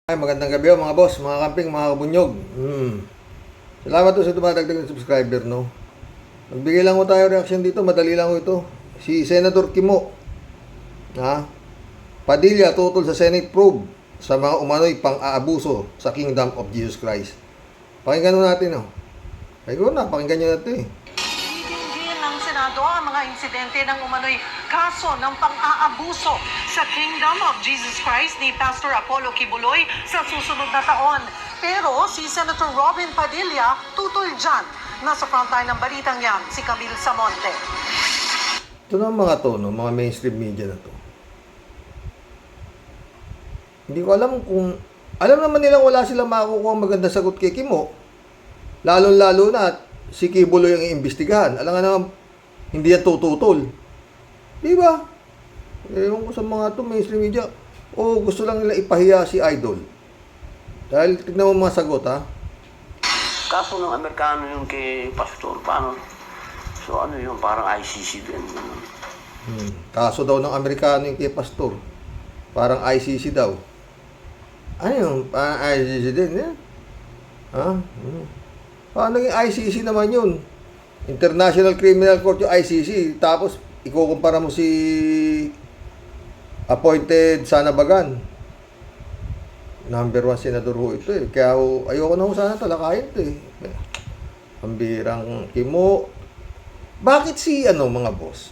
Ay, magandang gabi mga boss, mga kamping, mga kabunyog. Salamat po sa dumadagdag ng subscriber, no? Magbigay lang ko tayo reaction dito, madali lang ko ito. Si Senator Kimo, Padilla tutol sa Senate probe sa mga umano'y pang-aabuso sa Kingdom of Jesus Christ. Pakinggan natin, no? Pakinggan nyo natin, Dinggin ng Senado ang mga insidente ng umano'y kaso ng pang-aabuso sa Kingdom of Jesus Christ ni Pastor Apollo Kibuloy sa susunod na taon. Pero si Senator Robin Padilla tutol dyan. Nasa frontline ng balitang yan, si Camille Samonte. Ito na mga to, no? Mga mainstream media na to. Hindi ko alam kung... Alam naman nilang wala silang makukuha magandang sagot kay Kimo. Lalo-lalo na si Kibuloy ang iimbestigahan. Alam nga naman, hindi yan tututol. Di ba? Ewan ko sa mga to mainstream media. O gusto lang nila ipahiya si Idol. Dahil tignan mo mga sagot, ha? Kaso ng Amerikano yung kay Pastor, paano? So ano yun, parang ICC din. Kaso daw ng Amerikano yung kay Pastor. Parang ICC daw. Ano yung parang ICC din, eh? Ha? Paano yung ICC naman yun? International Criminal Court yung ICC. Tapos, ikukumpara mo si appointed Sanabagan. Number 1 senador ho ito, eh. Kaya ayoko na ho sana talakayin ito, eh. Ang birang Kimo. Bakit si, mga boss?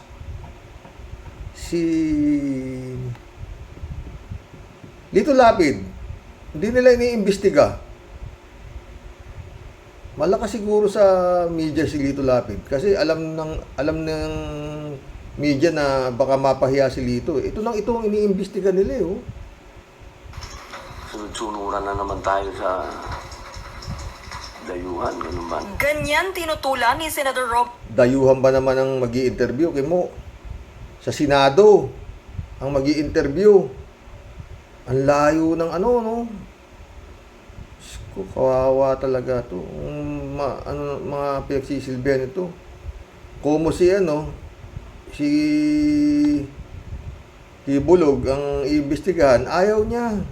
Si Lito Lapid, hindi nila iniimbestiga. Malakas siguro sa media si Lito Lapid kasi alam ng media na baka mapahiya si Lito. Ito ang iniimbestiga nila, eh. Sunod-sunuran na naman tayo sa dayuhan, ganun ba? Ganyan tinutulan ni Senator Rob. Dayuhan ba naman ang magi-interview kay mo? Sa Senado ang magi-interview. Ang layo ng no? Kawawa talaga to. Mga pinagsisilbihan ito. Como si si Bulog ang iimbestigahan, ayaw niya.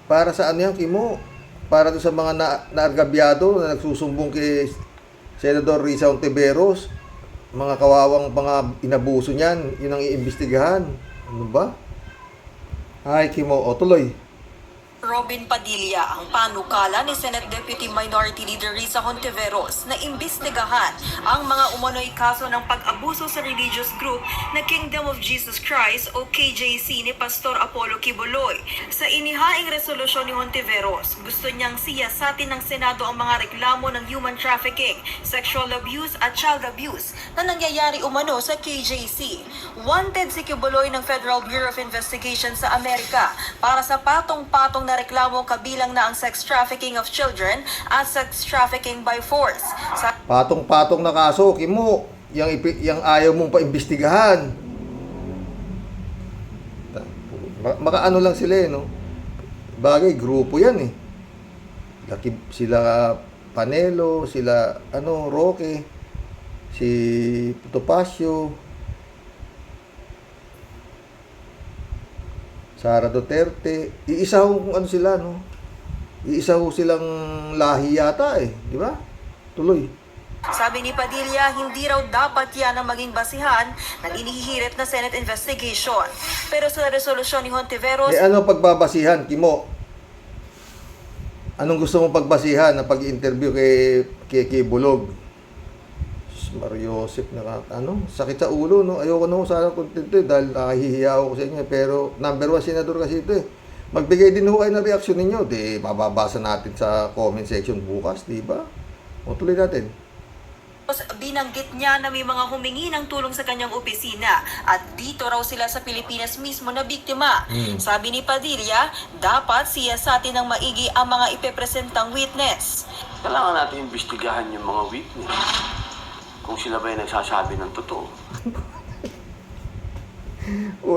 Para sa yan, Kimo? Para to sa mga naargabyado na nagsusumbong kay Senador Risa Ontiveros, mga kawawang mga inabuso niyan, yun ang iimbestigahan. Ano ba? Ay, Kimo, tuloy. Robin Padilla ang panukala ni Senate Deputy Minority Leader Risa Hontiveros na imbestigahan ang mga umano'y kaso ng pag-abuso sa religious group na Kingdom of Jesus Christ o KJC ni Pastor Apollo Kibuloy. Sa inihaing resolusyon ni Hontiveros, gusto niyang siyasatin ng Senado ang mga reklamo ng human trafficking, sexual abuse at child abuse na nangyayari umano sa KJC. Wanted si Kibuloy ng Federal Bureau of Investigation sa Amerika para sa patong-patong na reklamo kabilang na ang sex trafficking of children at sex trafficking by force. Patong-patong na kaso, Kimo, yang ayaw mong paimbestigahan. Makaano lang sila, no? Bagay, grupo yan, eh. Sila Panelo, sila, Roque, si Topacio, Sara Duterte, iisa ho kung sila, no? Iisa ho silang lahi yata, eh. Di ba? Tuloy. Sabi ni Padilla, hindi raw dapat yan ang maging basihan ng inihihirit na Senate investigation. Pero sa resolusyon ni Hontiveros... ano pagbabasihan, Kimo? Anong gusto mong pagbasihan na pag-interview kay Bulog? Mario Joseph sakit sa ulo, no? Ayoko na sana content ito, dahil nakahihiya ako sa inyo, pero number 1 senador kasi ito, eh. Magbigay din ho kayo ng reaksyon ninyo, bababasa natin sa comment section bukas, di ba? Tuloy natin. Binanggit niya na may mga humingi ng tulong sa kanyang opisina at dito raw sila sa Pilipinas mismo na biktima. Sabi ni Padilla, dapat siyasatin ng maigi ang mga ipepresentang witness. Kailangan natin imbestigahan yung mga witness. Kung sila ba yung nagsasabi ng totoo.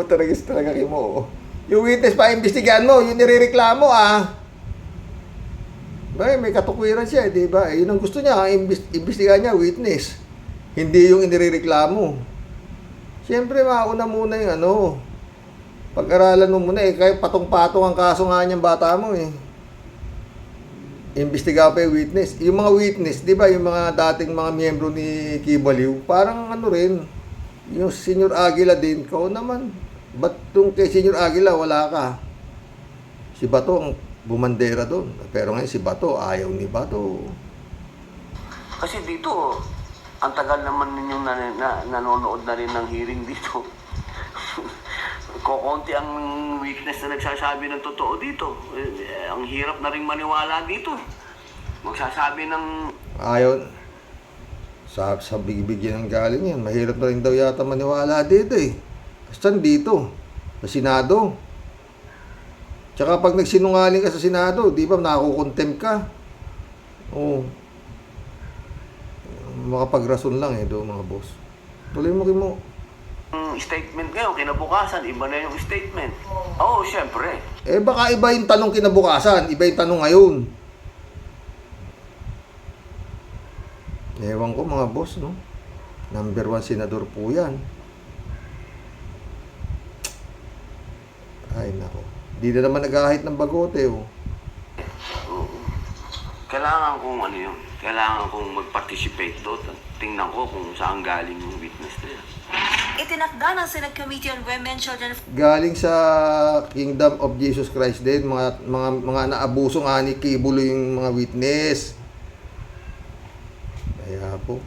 Talaga Kimo. Yung witness pa imbestigahan mo, yung nirereklamo, may katukwiran siya, di ba? Yun ang gusto niya, imbestigahan niya, witness. Hindi yung inirereklamo. Siyempre, mauna muna yung Pag-aralan mo muna eh, kaya patong-patong ang kaso nga niyang bata mo eh. Imbestiga pa yung witness. Yung mga witness, di ba, yung mga dating mga miyembro ni Kibaliw, parang ano rin, yung Senior Aguila din, kao naman. Ba't tung kay Senior Aguila, wala ka? Si Bato ang bumandera doon. Pero ngayon si Bato, ayaw ni Bato. Kasi dito, ang tagal naman ninyong nanonood na rin ng hearing dito. Kokonti ang witness na nagsasabi ng totoo dito. Ang hirap na rin maniwala dito. Magsasabi ng... Ayaw. Sa bigyan ng galing yan. Mahirap na rin daw yata maniwala dito eh. Saan dito? Sa Senado. Tsaka pag nagsinungaling ka sa Senado, di ba nakukontempt ka? Oo. Makapagrason lang eh do mga boss. Tuloy mo Kimo. Statement ngayon, kinabukasan, iba na yung statement. Oo, syempre. Eh baka iba yung tanong kinabukasan, iba yung tanong ngayon. Ewan ko mga boss, no? Number 1 senador po yan. Ay nako. Di na naman nagahit ng bagote, oh. Kailangan kong ano yun, kailangan kong mag-participate doon. Tingnan ko kung saan galing yung witness na yan. Itinakda ng Senate Committee on Women, Children, Galing sa Kingdom of Jesus Christ din, mga naabuso nga ni Kibulo yung mga witness. Kaya po.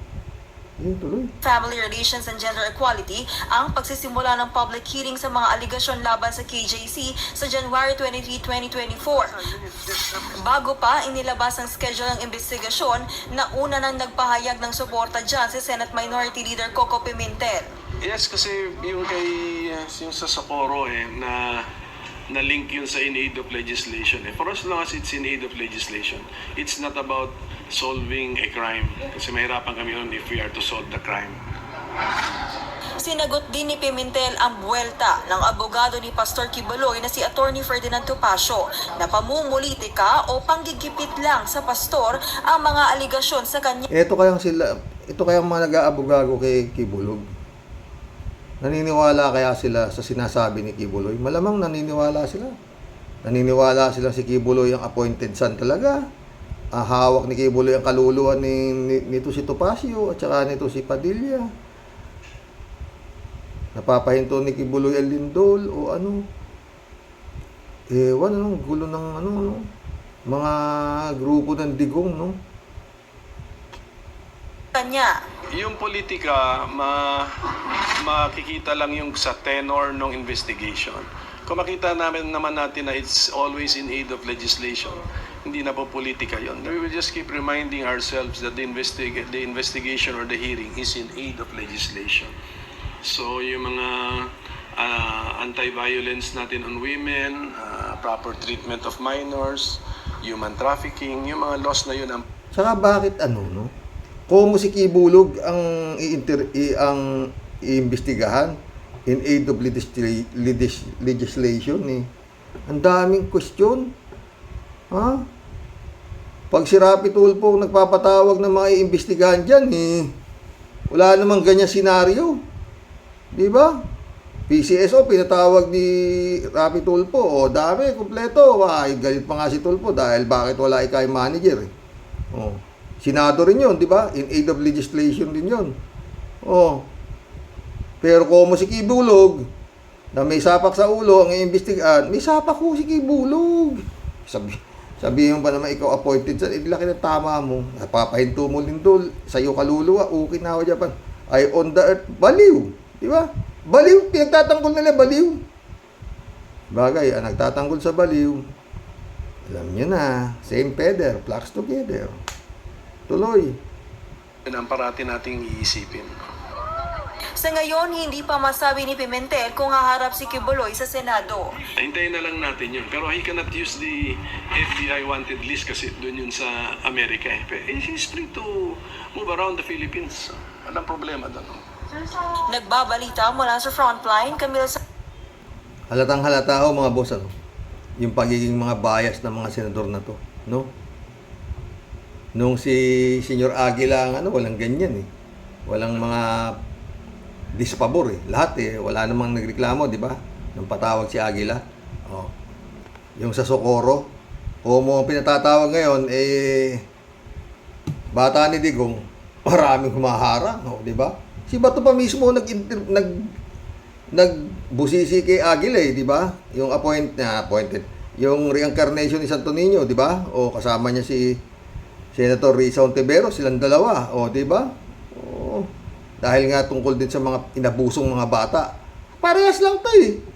Yun, tuloy. Family Relations and Gender Equality ang pagsisimula ng public hearing sa mga aligasyon laban sa KJC sa January 23, 2024. Bago pa inilabas ang schedule ng investigasyon na una nang nagpahayag ng suporta dyan si Senate Minority Leader Coco Pimentel. Yes, kasi yung yung sa Socorro na link yun sa in aid of legislation. For as long as it's in aid of legislation, it's not about solving a crime. Kasi mahirapan kami nun if we are to solve the crime. Sinagot din ni Pimentel ang buwelta ng abogado ni Pastor Quiboloy na si Attorney Ferdinand Topacio na pamumulitika o panggigipit lang sa pastor ang mga aligasyon sa kanya. Ito kayang mga nag-aabogago kay Kibulog. Naniniwala kaya sila sa sinasabi ni Kibuloy? Malamang naniniwala sila. Naniniwala sila si Kibuloy ang appointed son talaga. Hawak ni Kibuloy ang kaluluwa nito si Topacio at saka nito si Padilla. Napapahinto ni Kibuloy ang lindol o ano. Ewan, anong gulo ng mga grupo ng digong, no? Kanya. Yung politika, makikita lang yung sa tenor ng investigation. Kung makita naman natin na it's always in aid of legislation, hindi na po politika yun. We will just keep reminding ourselves that the investigation or the hearing is in aid of legislation. So yung mga anti-violence natin on women, proper treatment of minors, human trafficking, yung mga laws na yun ang... Saka bakit no? Kung si Kibulog ang iimbestigahan in aid of legislation eh. Ang daming question. Ha? Pag si Rapi Tulfo nagpapatawag ng mga iimbestigahan dyan eh, wala namang ganyan senaryo. Di ba? PCSO pinatawag ni Rapi Tulfo. O dami, kompleto. Ay, galit pa nga si Tulfo dahil bakit wala ikay manager eh. Oh. Senado rin yun, di ba? In aid of legislation din yun. Oh. Pero kung si Kibulog, na may sapak sa ulo, ang iimbestigahan, may sapak ko si Kibulog. Sabihin mo ba naman ikaw appointed sa laki na tama mo. Napapahinto mo lindol, sa'yo kaluluwa, okay na ako Japan. Ay on the earth, baliw. Di ba? Baliw, pinagtatanggol nila, baliw. Bagay, ang nagtatanggol sa baliw, alam nyo na, same feather, flocks together. Tuloy. Yun ang parati nating iisipin. Sa ngayon, hindi pa masabi ni Pimentel kung haharap si Quiboloy sa Senado. Hintayin na lang natin yun. Pero he cannot use the FBI wanted list kasi doon yun sa Amerika. He's free to move around the Philippines. Walang problema doon. Nagbabalita mula sa Frontline, Camille Halatang halata ho mga boss, yung pagiging mga bias ng mga senador na to, no? Nung si Senior Aguila, walang ganyan eh. Walang mga dispabor eh. Lahat eh, wala namang nagreklamo, di ba? Nung patawag si Aguila. Oh. Yung sa Socorro. O mo ang pinatatawag ngayon, bata ni Digong, maraming humaharang, oh, di ba? Si Bato pa mismo nagbusisi kay Aguila, di ba? Yung appointed, yung reincarnation ni Santo Niño, di ba? O kasama niya si Senator Risa Hontiveros, silang dalawa, o di ba? O, dahil nga tungkol din sa mga inabusong mga bata. Parehas lang 'to eh.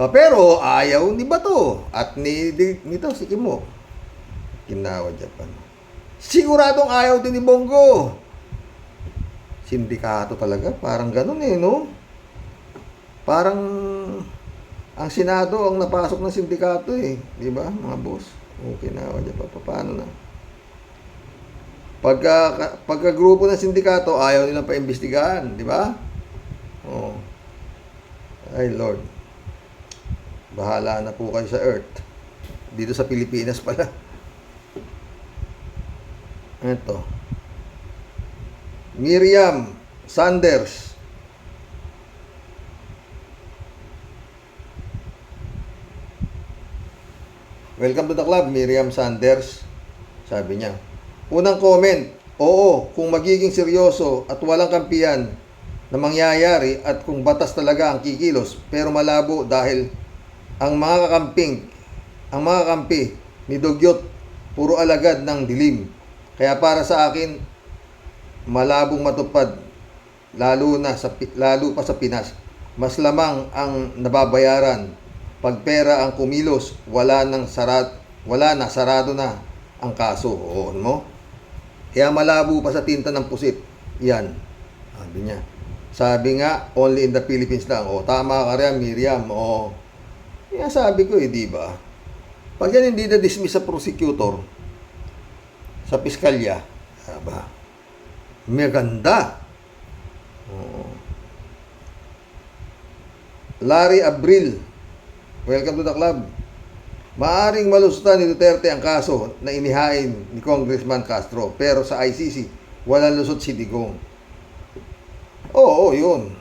Pero ayaw ni Bato at nito si Kimo. Ginawa Japan. Siguradong ayaw din ni Bongo. Sindikato talaga, parang ganun eh, no? Parang ang Senado ang napasok ng sindikato eh, di ba, mga boss? Okay na, Japan, paano na? Pagka grupo ng sindikato, ayaw nilang paimbestigahan, di ba? Oh. Ay Lord. Bahala na po kayo sa Earth. Dito sa Pilipinas pala. Ito. Miriam Sanders. Welcome to the club, Miriam Sanders. Sabi niya. Unang comment, oo, kung magiging seryoso at walang kampiyan na mangyayari at kung batas talaga ang kikilos, pero malabo dahil ang mga kakampi ni Dugyot, puro alagad ng dilim. Kaya para sa akin, malabong matupad, lalo pa sa Pinas. Mas lamang ang nababayaran. Pag pera ang kumilos, wala na, sarado na ang kaso. Oo, mo? Kaya malabo pa sa tinta ng pusit. Yan. Sabi niya. Sabi nga, only in the Philippines lang. O, tama ka rin, Miriam. O, kaya sabi ko di ba? Pag yan hindi na-dismiss sa prosecutor, sa piskalya, ba? Maganda. Oo. Larry Abril, welcome to the club. Maaring malustan ni Duterte ang kaso na inihain ni Congressman Castro, pero sa ICC, walang lusot si Digong. Oo, yun.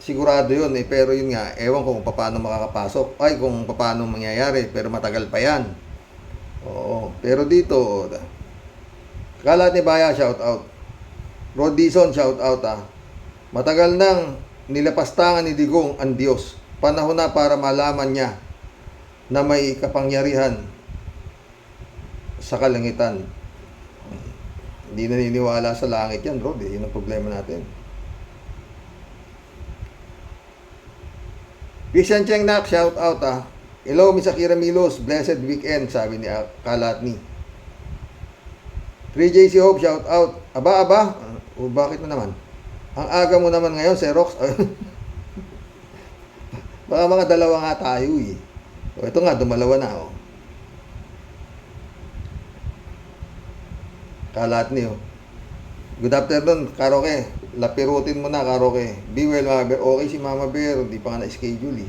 Sigurado yun pero yun nga, ewan ko kung paano makakapasok, kung paano mangyayari, pero matagal pa yan. Oo, pero dito, Kalat ni Baya, shout out. Rod Dizon, shout out Matagal nang nilapastangan ni Digong ang Diyos. Panahon na para malaman niya na may kapangyarihan sa kalangitan. Hindi naniniwala sa langit yan, Rod. Yun ang problema natin. Christian Chengnak, shout out Hello, Miss Akira Milos, blessed weekend, sabi ni Kalatni. 3JC Hope, shout out. Aba, bakit na naman? Ang aga mo naman ngayon, Xerox. Baka mga dalawa nga tayo eh. O, ito nga, dumalawa na Kalatni Good afternoon, Karoke. Lapirutin mo na, Karoke. Be well, Mama Bear. Okay si Mama Bear. Hindi pa nga na-schedule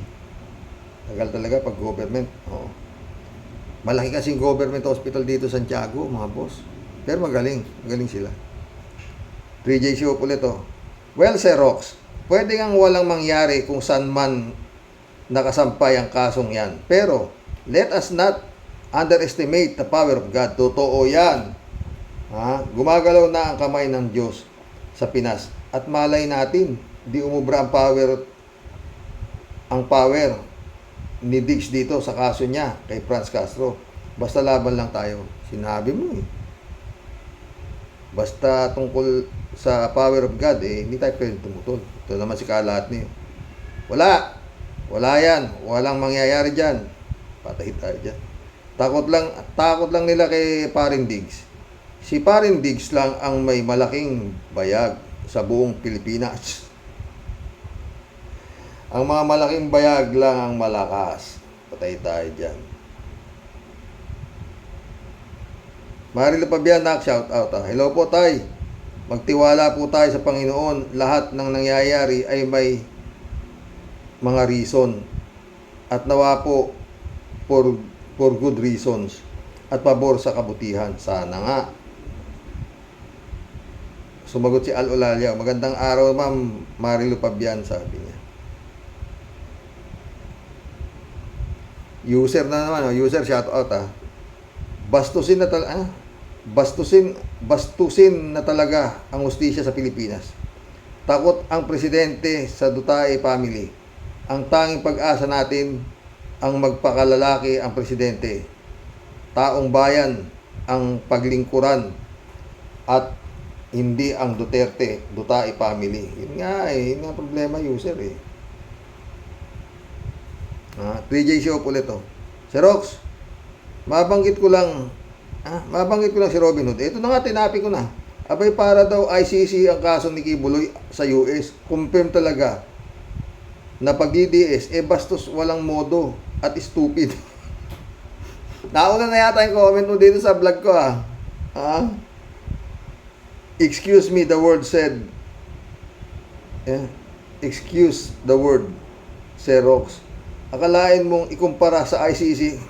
Tagal talaga pag government. Oo. Malaki kasing government hospital dito sa Santiago, mga boss. Pero magaling. Magaling sila. 3JC ulit Well, Sir Rox, pwede ngang walang mangyari kung saan man nakasampay ang kasong yan. Pero, let us not underestimate the power of God. Totoo yan. Gumagalaw na ang kamay ng Diyos sa Pinas. At malay natin, di umubra ang power ni Diggs dito sa kaso niya kay Franz Castro. Basta laban lang tayo. Sinabi mo Basta tungkol sa power of God, hindi tayo pwede tumutol. Ito naman si Kalatni. Wala yan. Walang mangyayari dyan. Patay tayo dyan. Takot lang nila kay Paring Diggs. Si Paring Diggs lang ang may malaking bayag sa buong Pilipinas. Ang mga malaking bayag lang ang malakas. Patay tayo dyan. Marilo Pabianak, shout out Hello po tay. Magtiwala po tayo sa Panginoon. Lahat ng nangyayari ay may mga reason. At nawa po for good reasons. At pabor sa kabutihan. Sana nga. Sumagot si Al Olalia. Magandang araw, Ma'am Marilo Pabian, sabi niya. User na naman, user shout out Bastusin na talaga ang hustisya sa Pilipinas. Takot ang presidente sa Duterte family. Ang tanging pag-asa natin ang magpakalalaki ang presidente. Taong bayan ang paglingkuran at hindi ang Duterte family. Yun nga yun nga problema user 3J show ulit Xerox, mabanggit ko lang si Robin Hood. Ito na nga, tinapi ko na. Abay, para daw ICC ang kaso ni Kibuloy sa US. Confirm talaga na pag DDS, bastos walang modo at stupid. Nauna na yata yung comment mo dito sa vlog ko Excuse me, the word said. Excuse the word, Xerox. Akalain mong ikumpara sa ICC.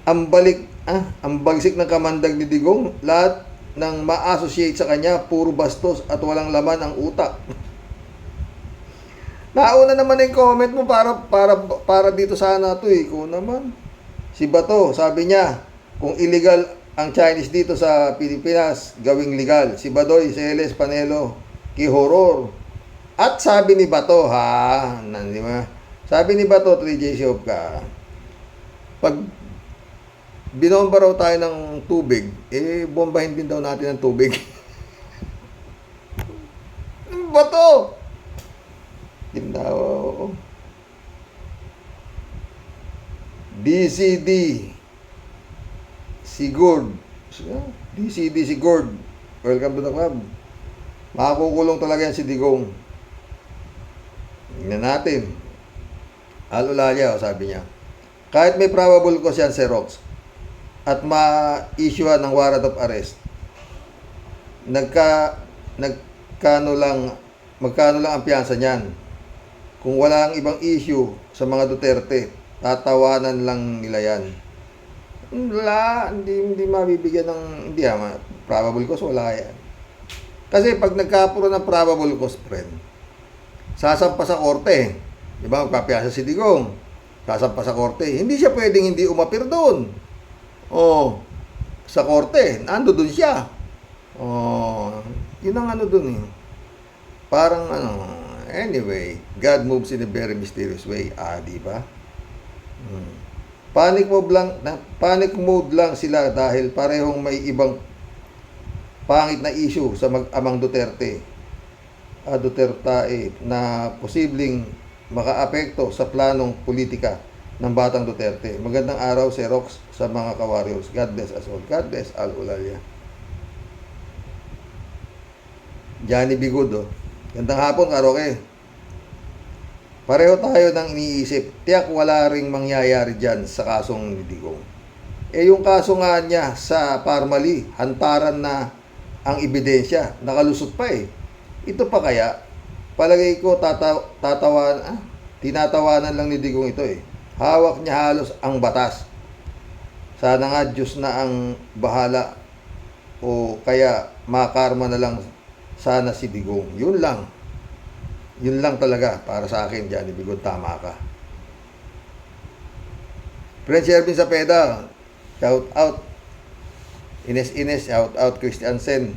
Ang bagsik ng kamandag ni Digong, lahat ng ma-associate sa kanya, puro bastos at walang laman ang utak. Nauna naman yung comment mo para dito sana Kung naman. Si Bato, sabi niya, kung illegal ang Chinese dito sa Pilipinas, gawing legal. Si Badoy, Celes, Panelo, Kihoror. At sabi ni Bato, sabi ni Bato, 3J Shop ka, pag binomba raw tayo ng tubig, bombahin din daw natin ng tubig. Bato! Gindaw. DCD Sigurd. DCD Sigurd. Welcome to the club. Makakukulong talaga yan si Digong. Tingnan natin. Alulalia, sabi niya. Kahit may probable cause yan, Xerox, at ma-issue ng warrant of arrest, magkano lang ang piyansa niyan? Kung wala ang ibang issue sa mga Duterte, tatawanan lang nila yan. Wala, hindi mabibigyan ng, probable cause, wala yan. Kasi pag nagkapuro ng probable cause, friend, sasampa sa korte. Di ba, magpapiyasa si Digong, sasampa sa korte. Hindi siya pwedeng hindi umapir doon. Sa korte, nando doon siya. Yun ang doon Parang anyway, God moves in a very mysterious way. Di ba? Panic mode lang sila dahil parehong may ibang pangit na issue sa mag-amang Duterte. Duterte na posibleng makaapekto sa planong politika ng batang Duterte. Magandang araw, Xerox, sa mga ka-warriors. God bless us all. God bless Al Ulalia. Johnny Bigud, Gandang hapon, Karoke. Pareho tayo ng iniisip. Tiyak wala ring mangyayari dyan sa kasong ni Digong. Yung kaso nga niya sa Parmali, hantaran na ang ebidensya. Nakalusot pa Ito pa kaya, palagay ko tinatawanan lang ni Digong ito Hawak niya halos ang batas. Sana nga Diyos na ang bahala o kaya makarma na lang sana si Digong. Yun lang talaga para sa akin, Johnny Bigod, tama ka. Friend Shervin Sapeda, shout out. Ines, shout out. Christiansen,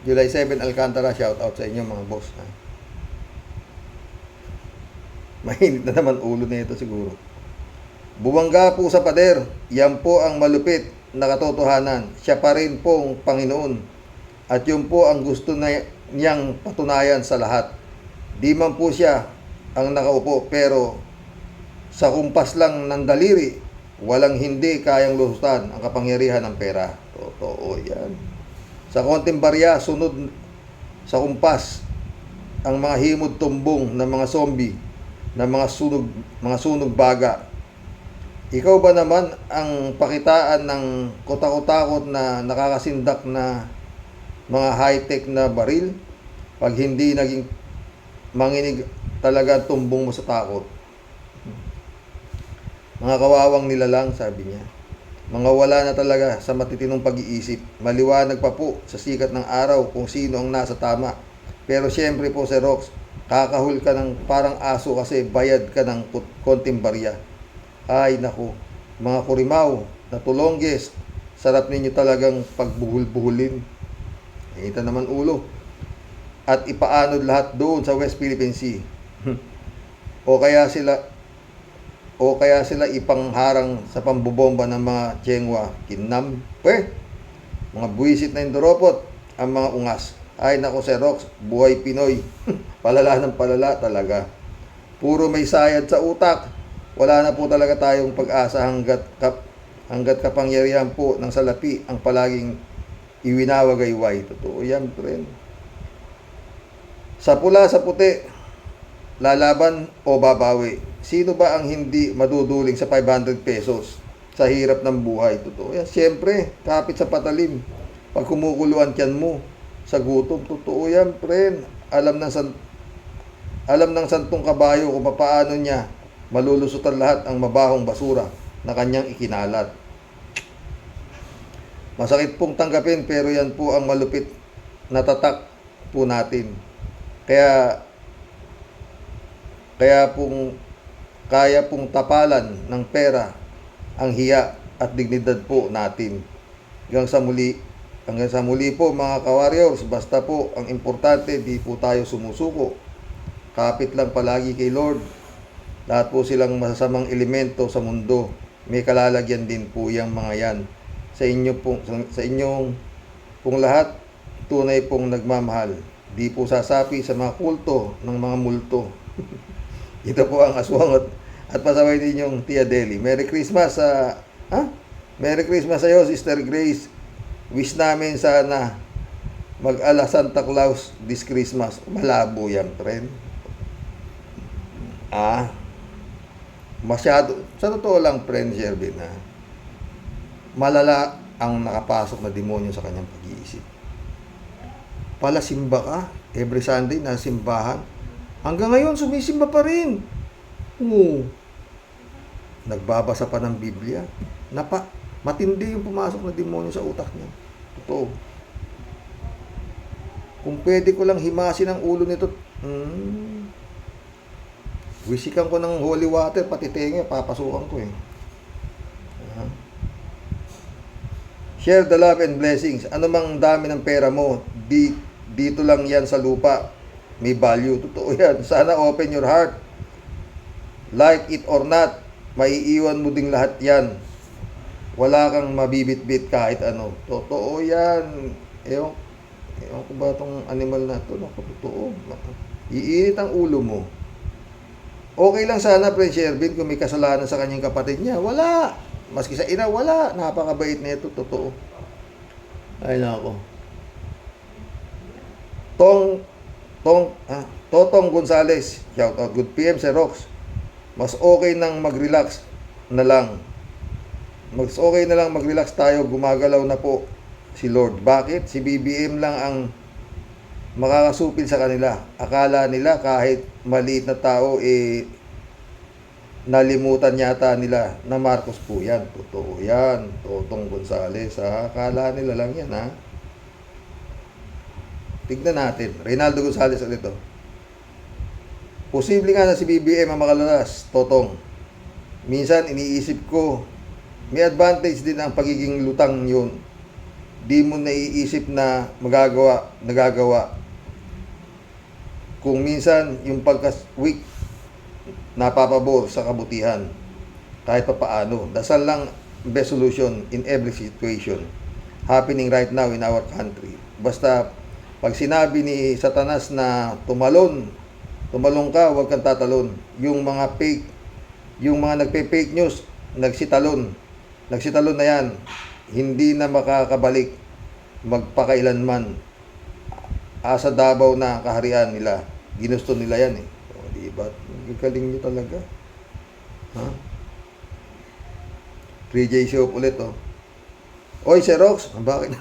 July 7 Alcantara, shout out sa inyo mga boss. Mainit na naman ulo na ito siguro. Buwangga po sa pader, yan po ang malupit na katotohanan. Siya pa rin pong Panginoon. At yun po ang gusto niyang patunayan sa lahat. Di man po siya ang nakaupo, pero sa kumpas lang ng daliri, walang hindi kayang lusutan ang kapangyarihan ng pera. Totoo yan. Sa konting barya, sunod sa kumpas, ang mga himod tumbong ng mga zombie, ng mga sunog baga. Ikaw ba naman ang pakitaan ng kotakot-takot na nakakasindak na mga high-tech na baril? Pag hindi naging manginig talaga tumbong mo sa takot. Mga kawawang nilalang, sabi niya. Mga wala na talaga sa matitinong pag-iisip. Maliwanag pa po sa sikat ng araw kung sino ang nasa tama. Pero siyempre po, Xerox, Kakahul ka ng parang aso kasi bayad ka ng konting barya. Ay naku, mga kurimaw na tulongges, sarap ninyo talagang pagbuhul-buhulin. Ito naman ulo. At ipaanod lahat doon sa West Philippine Sea. o kaya sila ipangharang sa pambobomba ng mga Tiengwa, Kinam, mga buwisit na Indoropot, ang mga ungas. Ay nako Sir Rox, buhay Pinoy. Palala ng palala talaga. Puro may sayad sa utak. Wala na po talaga tayong pag-asa hanggat kapangyarihan po ng salapi ang palaging iwinawagayway. Totoo yan, friend. Sa pula, sa puti, lalaban o babawi. Sino ba ang hindi maduduling sa 500 pesos sa hirap ng buhay? Totoo yan. Siyempre, kapit sa patalim. Pag kumukuluan tiyan mo sa gutom, totoo yan, friend. Alam ng santong kabayo kung paano niya malulusutan lahat ang mabahong basura na kanyang ikinalat. Masakit pong tanggapin pero yan po ang malupit na tatak po natin. Kaya pong tapalan ng pera ang hiya at dignidad po natin. Hanggang sa muli po mga ka-warriors, basta po ang importante di po tayo sumusuko. Kapit lang palagi kay Lord. Lahat po silang masasamang elemento sa mundo. May kalalagyan din po yung mga yan. Sa inyong pong lahat, tunay pong nagmamahal. Di po sasapi sa mga kulto ng mga multo. Ito po ang aswang at pasaway din yung Tia Deli. Merry Christmas Merry Christmas sa iyo, Sister Grace. Wish namin sana mag-ala Santa Claus this Christmas. Malabo yan, friend. Masyado, sa totoo lang, friend Shervin, malala ang nakapasok na demonyo sa kanyang pag-iisip. Palasimba ka, every Sunday na simbahan. Hanggang ngayon, sumisimba pa rin. Nagbabasa pa ng Biblia. Matindi yung pumasok na demonyo sa utak niya. Totoo. Kung pwede ko lang himasin ang ulo nito, wisikan ko ng holy water, pati tenga, papasukan ko . Share the love and blessings. Ano mang dami ng pera mo, dito lang yan sa lupa. May value. Totoo yan. Sana open your heart. Like it or not, maiiwan mo ding lahat yan. Wala kang mabibit-bit kahit ano. Totoo yan. Ewan ko ba itong animal na ito? Totoo. Iinit ang ulo mo. Okay lang sana, Prince Shervin, kung may kasalanan sa kanyang kapatid niya. Wala. Maski sa ina, wala. Napakabait na ito. Totoo. Ay, nako. Totong Gonzales. Shout out. Good PM, Sir Rox. Mas okay nang mag-relax na lang. Mas okay na lang mag-relax tayo. Gumagalaw na po si Lord. Bakit? Si BBM lang ang makakasupil sa kanila. Akala nila kahit maliit na tao, nalimutan yata nila na Marcos po yan. Totoo yan. Totong Gonzales. Akala nila lang yan, Tignan natin. Reynaldo Gonzales ulit ito. Posible nga na si BBM ang makalalas. Totong. Minsan iniisip ko, may advantage din ang pagiging lutang yun. Di mo naiisip na nagagawa. Kung minsan yung pagka-weak napapabor sa kabutihan kahit pa paano. Dasal lang best solution in every situation happening right now in our country. Basta pag sinabi ni Satanas na tumalon ka, huwag kang tatalon. Yung mga nagpe-fake news, nagsitalon na yan, hindi na makakabalik magpakailanman. Asa Davao na kaharian nila. Ginusto nila yan . Diba? Galing nyo talaga. 3J Show ulit Oy, Sir Rox, bakit?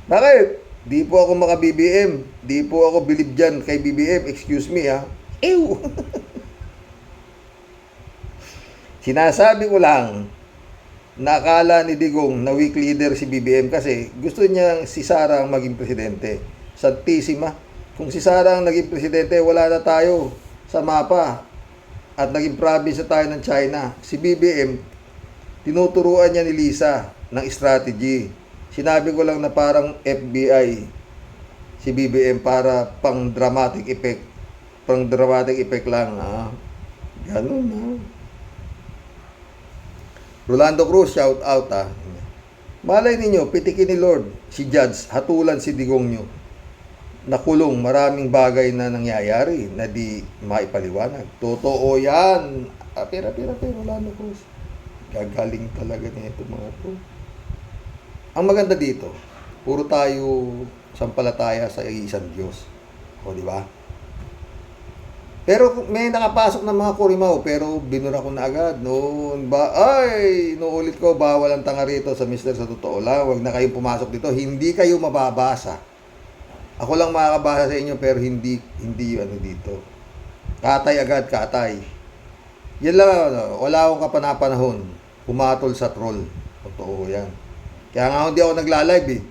Bakit? Di po ako maka-BBM. Di po ako believe dyan kay BBM. Excuse me, Ew! Sinasabi ko lang, nakala ni Digong na weak leader si BBM kasi gusto niya si Sara ang maging presidente. Santisima. Kung si Sara ang naging presidente, wala na tayo sa mapa at naging province na tayo ng China. Si BBM, tinuturuan niya ni Lisa ng strategy. Sinabi ko lang na parang FBI si BBM para pang dramatic effect. Pang dramatic effect lang. Ganun na. Rolando Cruz, shout out Malay ninyo, pitikin ni Lord si Judge, hatulan si Digong nyo. Nakulong, maraming bagay na nangyayari na di maipaliwanag. Totoo yan. Pera, Rolando Cruz. Gagaling talaga nito mga to. Ang maganda dito, puro tayo sampalataya sa isang Diyos. O, di ba? Pero may nakapasok ng mga kurimaw, pero binura ko na agad. Noon ba, inuulit ko, bawal ang tanga rito sa Mr. Sa totoo lang. Huwag na kayong pumasok dito. Hindi kayo mababasa. Ako lang makakabasa sa inyo, pero hindi dito. Katay agad, katay. Yan lang, wala akong kapanapanahon. Pumatol sa troll. Totoo yan. Kaya nga hindi ako nagla-live eh.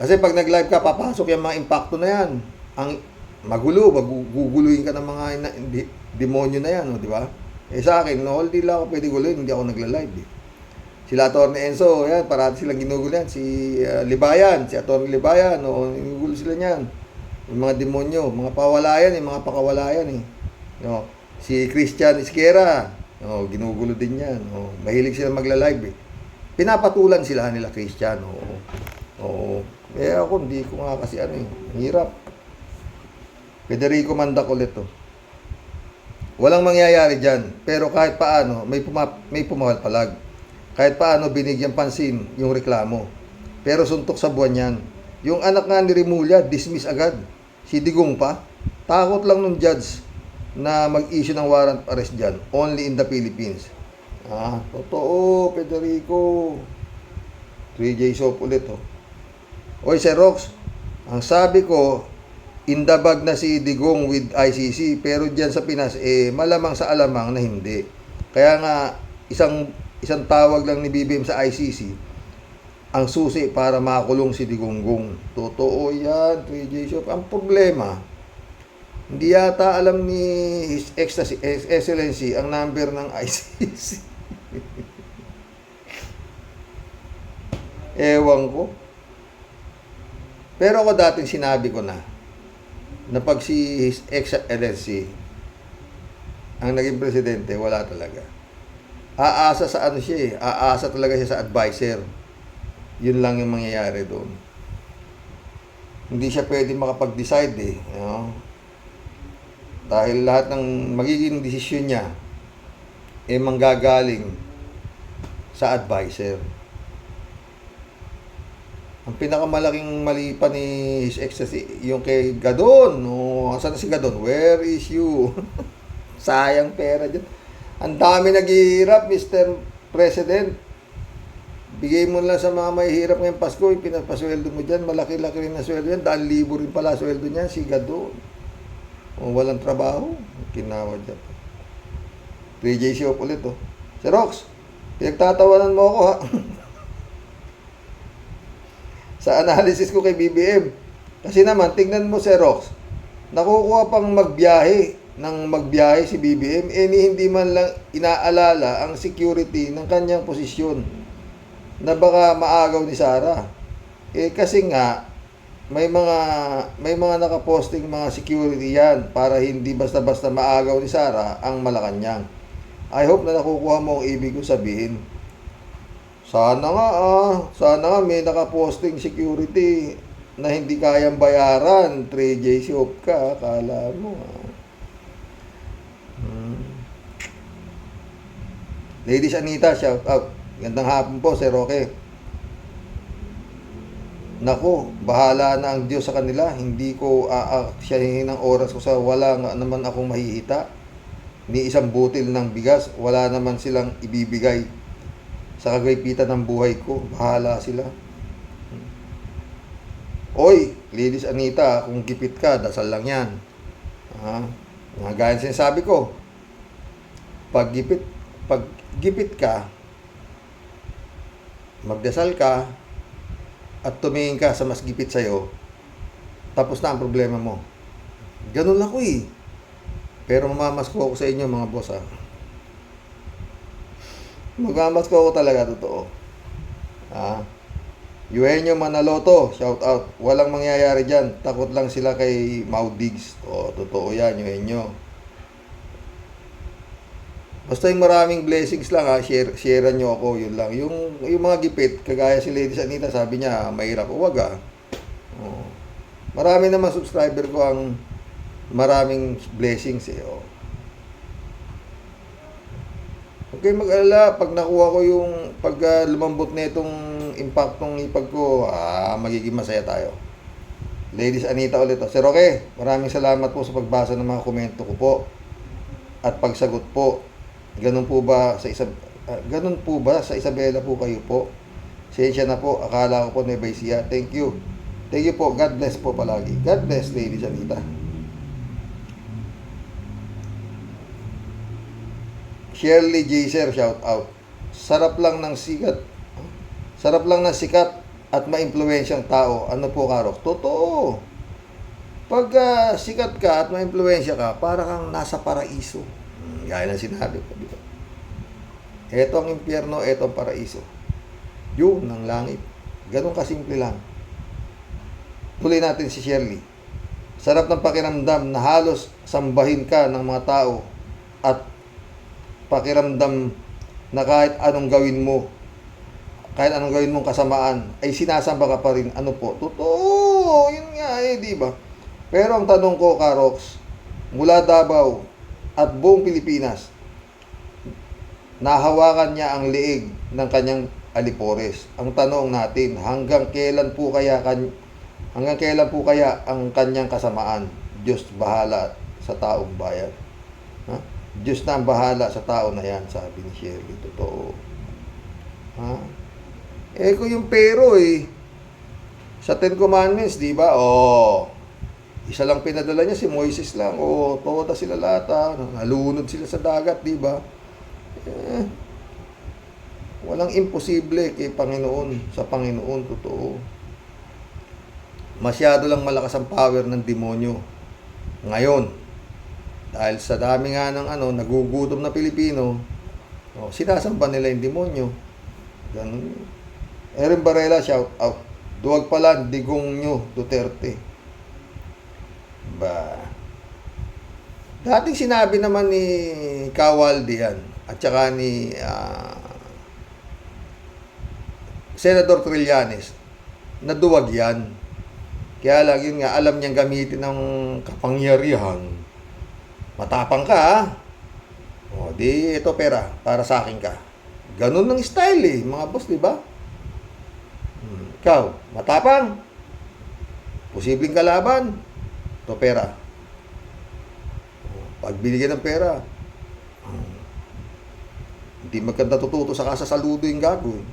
Kasi pag nag-live ka, papasok yung mga impacto na yan. Ang magulo, maguguluhin ka ng mga demonyo na yan, di ba? Sa akin, hindi lang ako pwede guluhin, hindi ako nagla-live eh. Sila Atty. Enzo, yan, parati silang ginugulo yan. Si Libayan, si Atty. Libayan, ginugulo sila niyan. Yung mga demonyo, mga pawalayan mga pakawalayan eh. Si Christian Isquera, ginugulo din yan. Mahilig sila magla-live eh. Pinapatulan sila nila Christian, ako, hindi ko nga kasi hirap. Federico Mandacolet Walang mangyayari dyan. Pero kahit paano, may pumapalpalag. Kahit paano, binigyan pansin yung reklamo. Pero suntok sa buwan yan. Yung anak nga ni Remulla, dismiss agad. Si Digong pa. Takot lang nung judge na mag-issue ng warrant arrest dyan. Only in the Philippines. Totoo, Federico. 3J Soap ulit, Oy, Sir Rox, ang sabi ko, in the bag na si Digong with ICC, pero dyan sa Pinas, malamang sa alamang na hindi. Kaya nga, isang tawag lang ni BBM sa ICC, ang susi para makulong si Digonggong. Totoo yan, 3J Shop. Ang problema, hindi yata alam ni His Excellency ang number ng ICC. Ewan ko. Pero ako dating sinabi ko na pag si His Excellency ang naging presidente, wala talaga. Aasa sa siya aasa talaga siya sa advisor. Yun lang yung mangyayari doon. Hindi siya pwede makapag-decide dahil lahat ng magiging desisyon niya manggagaling sa advisor. Ang pinakamalaking mali pa ni His Excellency, yung kay Gadon. Saan si Gadon? Where is you? Sayang pera dyan. Ang dami naghihirap, Mr. President. Bigay mo lang sa mga mahihirap ngayong Pasko, pinapasweldo mo dyan. Malaki-laki rin na sweldo yan. 10,000 rin pala sweldo niyan, si Gadon. Walang trabaho, kinawa dyan. 3J Shop ulit, Sir Rox, pinagtatawanan mo ako, ha? Sa analysis ko kay BBM. Kasi naman, tingnan mo, Sir Rox, nakukuha pang magbiyahe si BBM, hindi man lang inaalala ang security ng kanyang posisyon na baka maagaw ni Sara. Kasi nga, may mga nakaposting mga security yan para hindi basta-basta maagaw ni Sara ang Malacanang. I hope na nakukuha mo ang ibig ko sabihin. Sana nga may nakaposting security na hindi kayang bayaran. 3J Shop ka, akala mo. Ladies Anita, shout out. Gandang hapon po, Sir Roque. Naku, bahala na ang Diyos sa kanila. Hindi ko aaksyahin ng oras ko sa wala nga naman akong mahihita. Ni isang butil ng bigas, wala naman silang ibibigay sa kagaypitan ng buhay ko. Bahala sila. Oy, Ladies Anita, kung gipit ka, dasal lang yan. Gaya sinasabi ko, pag gipit ka, magdasal ka, at tumingin ka sa mas gipit sa'yo, tapos na ang problema mo. Ganun ako eh. Pero mamamasko ako sa inyo mga boss ha. Magmamasko ako talaga, totoo. Ha? Eugenio Manaloto, shout out. Walang mangyayari dyan. Takot lang sila kay Maudigs. O, totoo yan, Eugenio. Basta yung maraming blessings lang ha, sharean nyo ako, yun lang. Yung mga gipit, kagaya si Lady Sanita, sabi niya, mahirap. Huwag ha. O, marami naman subscriber ko ang maraming blessings eh. O. Okay, mag-alala, pag nakuha ko yung, pag lumambot na itong impact ng ipag ko, magiging masaya tayo. Ladies Anita ulit. Sir Roque, maraming salamat po sa pagbasa ng mga komento ko po at pagsagot po. Ganun po ba sa Isabela po kayo po? Sensya na po, akala ko po Nueva Ecija. Thank you. Thank you po. God bless po palagi. God bless, Ladies Anita. Shirley Jaser, shout out. Sarap lang ng sikat at maimpluwensyang tao. Ano po, Karok? Totoo. Pag sikat ka at maimpluwensya ka, para kang nasa paraiso. Gaya ng sinabi ko, di ba? Ito ang impyerno, ito ang paraiso. Yun ang langit. Ganun kasimple lang. Tuloy natin si Shirley. Sarap ng pakiramdam na halos sambahin ka ng mga tao at pakiramdam na kahit anong gawin mong kasamaan, ay sinasamba ka pa rin. Ano po? Totoo! Yun nga eh, di ba? Pero ang tanong ko, Karoks, mula Davao at buong Pilipinas, nahawakan niya ang leeg ng kanyang alipores. Ang tanong natin, hanggang kailan po kaya ang kanyang kasamaan? Diyos bahala sa taong bayan. Ha? Diyos na ang bahala sa tao na yan, sabi ni Shirley. Totoo. Ha? Eh, kung yung pero eh, sa Ten Commandments, di ba? Isa lang pinadala niya, si Moises lang. Toda sila lahat, nalunod sila sa dagat, di ba? Walang imposible kay Panginoon, sa Panginoon, totoo. Masyado lang malakas ang power ng demonyo ngayon. Dahil sa dami nga ng nagugutom na Pilipino, sinasamba nila yung demonyo. Ganun. Erin Barela, shout out. Duwag pala, digong nyo, Duterte. Dating sinabi naman ni Kawaldi yan, at saka ni Senator Trillanes, na duwag yan. Kaya lang yun nga, alam niyang gamitin ng kapangyarihan. Matapang ka, ha? Di ito pera, para sa akin ka. Ganun ng style eh, mga boss, di ba? Ikaw, matapang. Posibleng kalaban. Ito pera. Pag binigyan ng pera, hindi maganda tututo sa kasasaludo yung gago eh.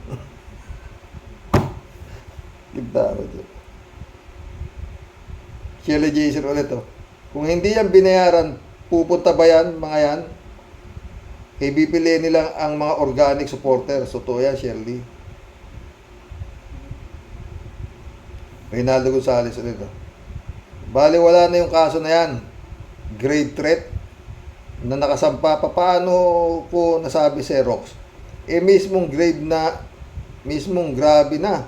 Ganda ko dyan. Shirley Jason ulit Kung hindi yan binayaran, pupunta ba yan, mga yan? Kaya bipili nila ang mga organic supporters. Totoo yan, Shirley. Reynaldo Gonzales ulit. Bali, wala na yung kaso na yan. Grave threat na nakasampa. Paano ko nasabi si Rox? Mismong grabe na.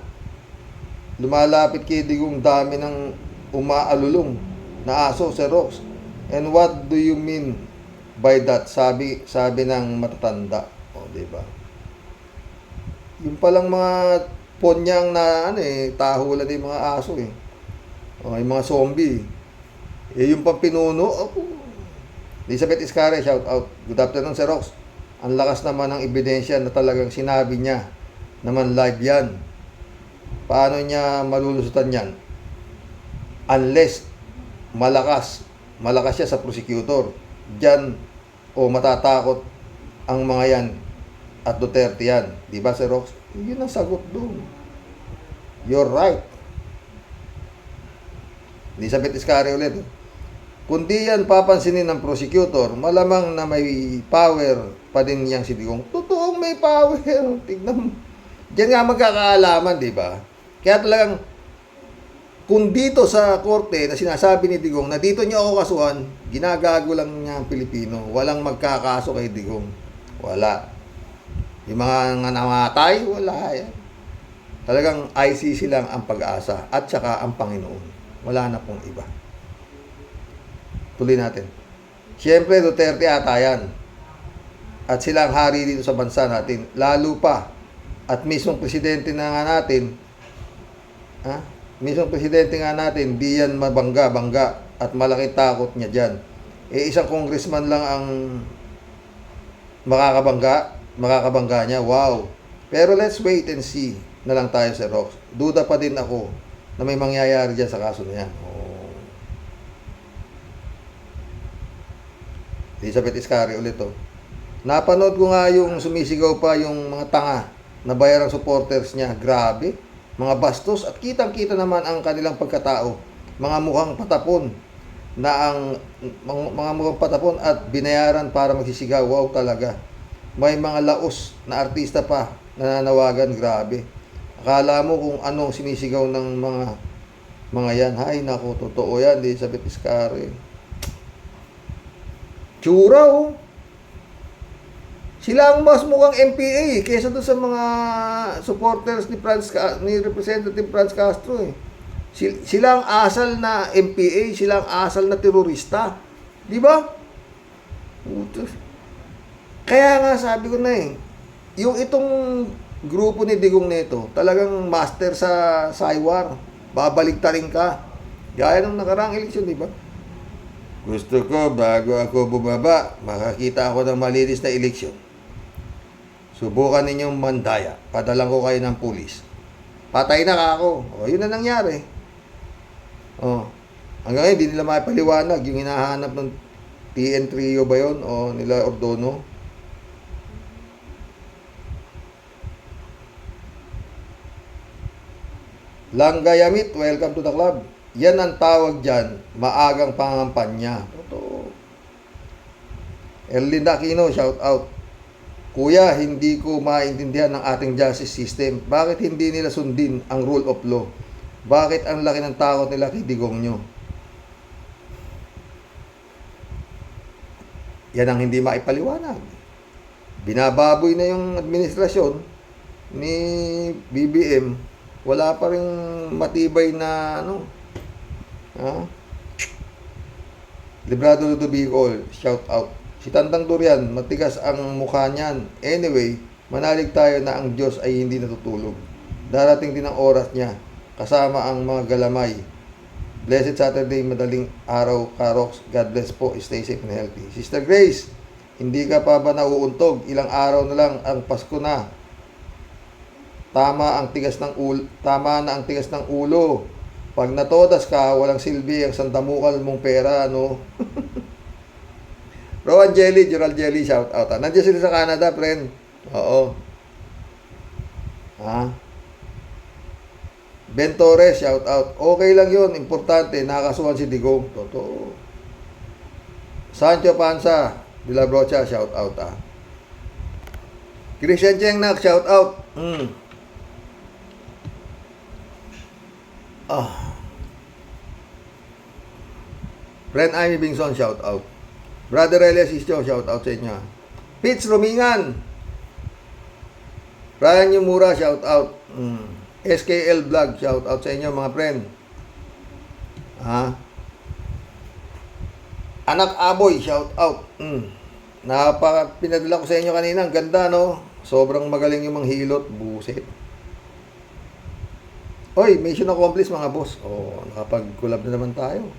Lumalapit kay Digong dami ng umaalulong na aso si Rox. And what do you mean by that? Sabi ng matatanda. Di ba? Yung palang mga ponyang na tahulan yung mga aso eh. Yung mga zombie. Yung pampinuno, Elizabeth Iscare, shout out. Good afternoon, Sir Rox. Ang lakas naman ng ebidensya na talagang sinabi niya naman live yan. Paano niya malulusutan yan? Unless malakas siya sa prosecutor. Diyan matatakot ang mga yan at Duterte yan. Di ba, Sir Rox? Yun ang sagot doon. You're right. Elizabeth Iscare ulit. Kung di yan papansinin ng prosecutor, malamang na may power pa din yang si Digong. Totoong may power. Tignan mo. Diyan nga magkakaalaman, di ba? Kaya talagang Kung dito sa korte na sinasabi ni Digong na dito niyo ako kasuhan, ginagago lang niya ang Pilipino. Walang magkakaso kay Digong. Wala. Yung mga namatay, wala yan. Talagang ICC lang ang pag-asa at saka ang Panginoon. Wala na pong iba. Tuloy natin. Siyempre, Duterte ata yan. At sila ang hari dito sa bansa natin. Lalo pa. At mismong presidente na nga natin, mismong presidente nga natin, di yan mabangga-bangga at malaking takot niya dyan. Isang congressman lang ang makakabangga niya. Wow. Pero let's wait and see na lang tayo sa Rox. Duda pa din ako na may mangyayari dyan sa kaso na yan. Elizabeth Iscari ulit to. Napanood ko nga yung sumisigaw pa yung mga tanga na bayarang supporters niya. Grabe. Mga bastos at kitang-kita naman ang kanilang pagkatao. Mga mukhang patapon na mga mukhang patapon at binayaran para magsisigaw. Wow talaga. May mga laos na artista pa nananawagan. Grabe. Akala mo kung anong sinisigaw ng mga yan. Hay naku, totoo yan. Elizabeth Iscari. Tsura oh. Sila ang mas mukhang MPA kaysa doon sa mga supporters ni Representative Franz Castro eh. Sila ang asal na MPA, sila ang asal na terorista. Di ba? Kaya nga sabi ko na eh, yung itong grupo ni Digong nito, talagang master sa saywar. Babaliktarin ka. Gaya ng nakaraang eleksyon, di ba? Gusto ko, bago ako bumaba, makakita ako ng malinis na eleksyon. Subukan ninyong mandaya. Padalang ko kayo ng pulis. Patay na ako. O, yun na nangyari. O, hanggang ngayon, hindi nila maipaliwanag. Yung hinahanap ng TN Trio ba yun? O nila Ordono? Langgayamit, welcome to the club. Yan ang tawag dyan, maagang pangampanya. Totoo. Erlinda Aquino, shout out. Kuya, hindi ko maintindihan ng ating justice system. Bakit hindi nila sundin ang rule of law? Bakit ang laki ng takot nila kay Digong nyo? Yan ang hindi maipaliwanag. Binababoy na yung administrasyon ni BBM. Wala pa rin matibay na Librado to Bicol, shout out. Si Tandang Durian, matigas ang mukha niyan. Anyway, manalig tayo na ang Diyos ay hindi natutulog. Darating din ang oras niya, kasama ang mga galamay. Blessed Saturday, madaling araw, Karox. God bless po, stay safe and healthy. Sister Grace, hindi ka pa ba nauuntog? Ilang araw na lang ang Pasko na. Tama na ang tigas ng ulo. Pag natodas ka, walang silbi ang sandamukal mong pera, no? Rowan Jelly, Gerald Jelly, shout out. Nandiyan sila sa Canada, friend. Oo. Ben Torres, shout out. Okay lang yun, importante, nakakasuhan si Digong. Totoo. Sancho Panza, De La Brocha, shout out. Christian Chengnak, shout out. Friend Amy Bingson, shout out. Brother Elias Ischo, shout out sa inyo. Pitch Romingan. Ryan Yumura, shout out. SKL Vlog, shout out sa inyo mga friend. Anak Aboy, shout out. Pinadala ko sa inyo kanina, ang ganda no. Sobrang magaling yung mga hilot, buset. Oy, mission accomplished mga boss. Nakapag-collab na naman tayo.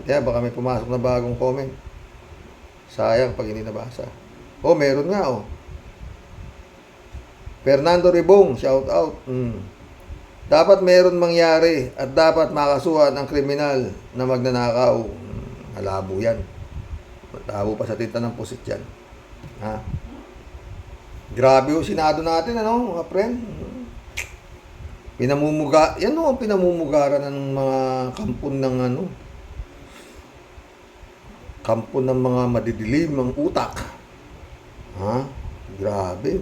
Kaya baka may pumasok na bagong comment. Sayang pag hindi nabasa. Meron nga Fernando Ribong, shout out. Dapat meron mangyari at dapat makasuhan ang kriminal na magnanakaw. Malabo yan. Malabo pa sa tinta ng pusit yan. Grabe yung Senado natin, mga friend. Pinamumugaran ng mga kampo ng mga madidilim ng utak. Grabe.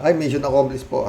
Ay, mission accomplished po,